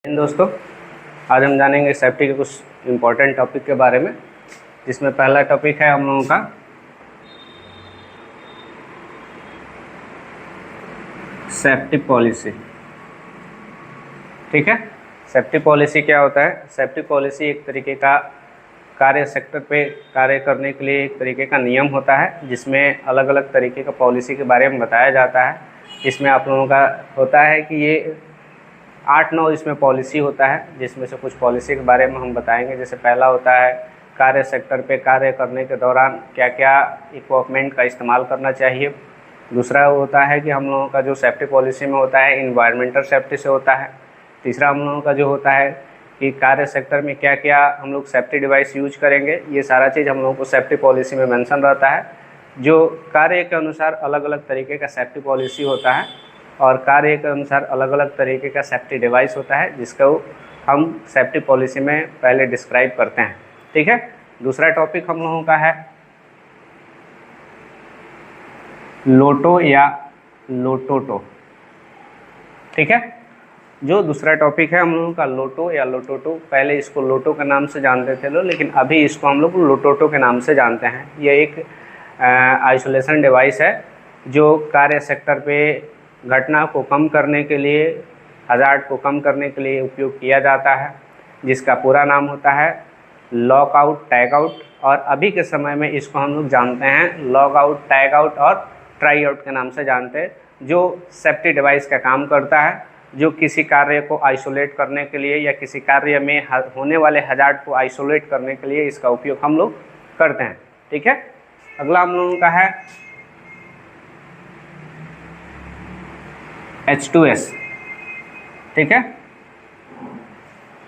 दोस्तों, आज हम जानेंगे सेफ्टी के कुछ इम्पोर्टेंट टॉपिक के बारे में, जिसमें पहला टॉपिक है हम लोगों का सेफ्टी पॉलिसी। ठीक है, सेफ्टी पॉलिसी क्या होता है? सेफ्टी पॉलिसी एक तरीके का कार्य सेक्टर पे कार्य करने के लिए एक तरीके का नियम होता है, जिसमें अलग अलग तरीके का पॉलिसी के बारे में बताया जाता है। इसमें आप लोगों का होता है कि ये 8-9 इसमें पॉलिसी होता है, जिसमें से कुछ पॉलिसी के बारे में हम बताएंगे। जैसे पहला होता है कार्य सेक्टर पे कार्य करने के दौरान क्या क्या इक्विपमेंट का इस्तेमाल करना चाहिए। दूसरा होता है कि हम लोगों का जो सेफ्टी पॉलिसी में होता है इन्वायरमेंटल सेफ्टी से होता है। तीसरा हम लोगों का जो होता है कि कार्य सेक्टर में क्या क्या हम लोग सेफ्टी डिवाइस यूज करेंगे। ये सारा चीज़ हम लोगों को सेफ्टी पॉलिसी में मेंशन रहता है। जो कार्य के अनुसार अलग अलग तरीके का सेफ्टी पॉलिसी होता है और कार्य के अनुसार अलग अलग तरीके का सेफ्टी डिवाइस होता है, जिसको हम सेफ्टी पॉलिसी में पहले डिस्क्राइब करते हैं। ठीक है, दूसरा टॉपिक हम लोगों का है लोटो या लोटोटो। ठीक है, जो दूसरा टॉपिक है हम लोगों का लोटो या लोटोटो। पहले इसको लोटो के नाम से जानते थे लोग, लेकिन अभी इसको हम लोग लोटोटो के नाम से जानते हैं। ये एक आइसोलेशन डिवाइस है जो कार्य सेक्टर पे घटना को कम करने के लिए, हजार्ड को कम करने के लिए उपयोग किया जाता है, जिसका पूरा नाम होता है लॉक आउट, टैग आउट। और अभी के समय में इसको हम लोग जानते हैं लॉक आउट, टैग आउट और ट्राई आउट के नाम से जानते हैं, जो सेफ्टी डिवाइस का काम करता है, जो किसी कार्य को आइसोलेट करने के लिए या किसी कार्य में होने वाले हजार्ड को आइसोलेट करने के लिए इसका उपयोग हम लोग करते हैं। ठीक है, अगला हम लोगों का है H2S। ठीक है,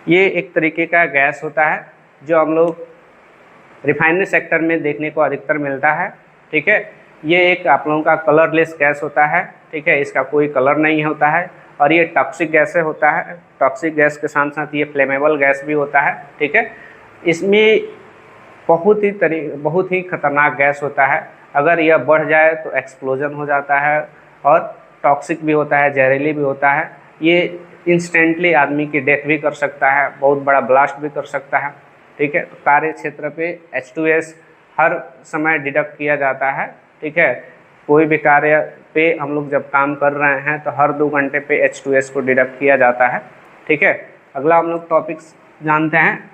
ये एक तरीके का गैस होता है जो हम लोग रिफाइनरी सेक्टर में देखने को अधिकतर मिलता है। ठीक है, ये एक आप लोगों का कलरलेस गैस होता है। ठीक है, इसका कोई कलर नहीं होता है और ये टॉक्सिक गैस से होता है। टॉक्सिक गैस के साथ साथ ये फ्लेमेबल गैस भी होता है। ठीक है, इसमें बहुत ही खतरनाक गैस होता है। अगर यह बढ़ जाए तो एक्सप्लोजन हो जाता है और टॉक्सिक भी होता है, जहरीली भी होता है। ये इंस्टेंटली आदमी की डेथ भी कर सकता है, बहुत बड़ा ब्लास्ट भी कर सकता है। ठीक है, तो कार्य क्षेत्र पे H2S हर समय डिडक्ट किया जाता है। ठीक है, कोई भी कार्य पे हम लोग जब काम कर रहे हैं तो हर 2 घंटे पे H2S को डिडक्ट किया जाता है। ठीक है, अगला हम लोग टॉपिक जानते हैं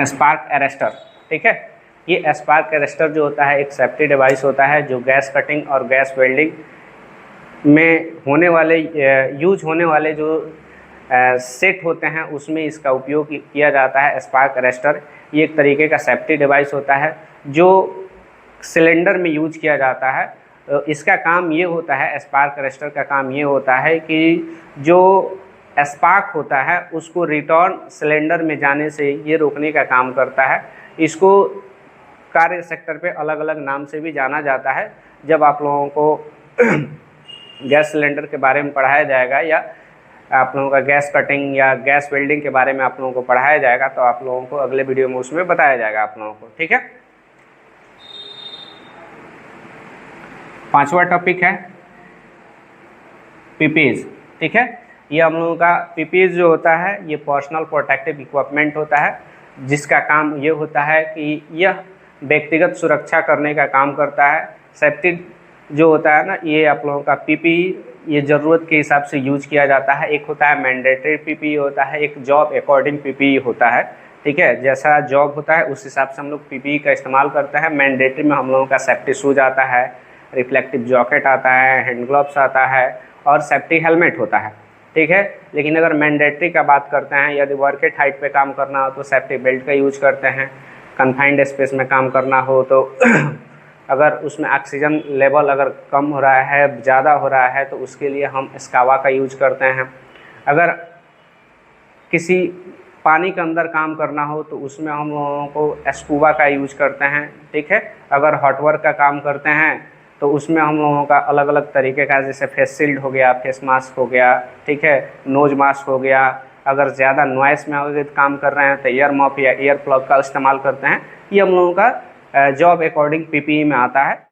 स्पार्क अरेस्टर। ठीक है, ये स्पार्क अरेस्टर जो होता है एक सेफ्टी डिवाइस होता है जो गैस कटिंग और गैस वेल्डिंग में यूज होने वाले जो सेट होते हैं उसमें इसका उपयोग किया जाता है। स्पार्क अरेस्टर ये एक तरीके का सेफ्टी डिवाइस होता है जो सिलेंडर में यूज किया जाता है। तो इसका काम ये होता है, स्पार्क अरेस्टर का काम ये होता है कि जो स्पार्क होता है उसको रिटर्न सिलेंडर में जाने से ये रोकने का काम करता है। इसको कार्य सेक्टर पे अलग अलग नाम से भी जाना जाता है। जब आप लोगों को गैस सिलेंडर के बारे में पढ़ाया जाएगा या आप लोगों का गैस कटिंग या गैस वेल्डिंग के बारे में आप लोगों को पढ़ाया जाएगा तो आप लोगों को अगले वीडियो में उसमें बताया जाएगा आप लोगों को। ठीक है, 5वां टॉपिक है पीपीज। ठीक है, ये हम लोगों का पीपीज जो होता है ये पर्सनल प्रोटेक्टिव इक्विपमेंट होता है, जिसका काम ये होता है कि यह व्यक्तिगत सुरक्षा करने का काम करता है। सेफ्टी जो होता है ना, ये आप लोगों का पीपी ये ज़रूरत के हिसाब से यूज किया जाता है। एक होता है मैंडेटरी पीपी होता है, एक जॉब अकॉर्डिंग पीपी होता है। ठीक है, जैसा जॉब होता है उस हिसाब से हम लोग पीपी का इस्तेमाल करते हैं। मैंडेटरी में हम लोगों का सेफ्टी शूज आता है, रिफ्लेक्टिव जैकेट आता है, हैंड ग्लव्स आता है और सेफ्टी हेलमेट होता है। ठीक है, लेकिन अगर मैंडेटरी का बात करते हैं, यदि वर्केट हाइट पे काम करना हो तो सेफ्टी बेल्ट का यूज करते हैं। कन्फाइंड स्पेस में काम करना हो तो अगर उसमें ऑक्सीजन लेवल अगर कम हो रहा है, ज़्यादा हो रहा है तो उसके लिए हम स्कावा का यूज करते हैं। अगर किसी पानी के अंदर काम करना हो तो उसमें हम लोगों को स्कूबा का यूज करते हैं। ठीक है, अगर हॉट वर्क का काम करते हैं तो उसमें हम लोगों का अलग अलग तरीके का, जैसे फेस शील्ड हो गया, फेस मास्क हो गया, ठीक है, नोज मास्क हो गया। अगर ज़्यादा नॉइस में काम कर रहे हैं तो ईयर मॉफ या ईयर प्लग का इस्तेमाल करते हैं। ये हम लोगों का जॉब अकॉर्डिंग पीपीई में आता है।